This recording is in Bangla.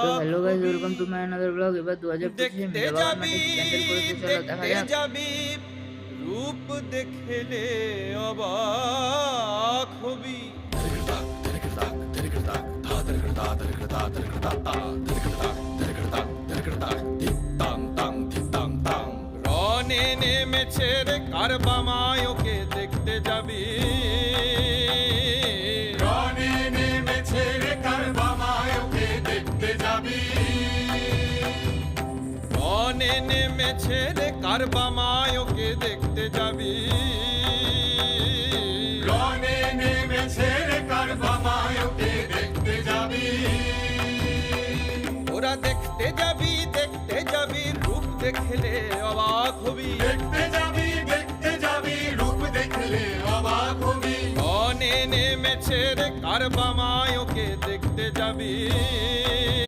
তো hello guys, welcome to my another blog. এবার 2025 দেখতে মেলাবার যাবি মাঠে প্যান্ডেল করেছে, চলো দেখা দেখতে যাক। যাবি রূপ দেখলে অবাক হবি। রনে নেমেছে রে কারবামায়কে দেখতে যাবি। রনে নেমেছে রে কারবামায়কে দেখতে যাবি। রনে নেমেছে রে কারবামায়কে দেখতে যাবি। রনে নেমেছে রে কারবামায়কে দেখতে যাবি। ওরা দেখতে যাবি রূপ দেখলে অবাক হবি। দেখতে যাবি রূপ দেখলে অবাক হবি। রনে নেমেছে রে কারবামায়কে দেখতে যাবি।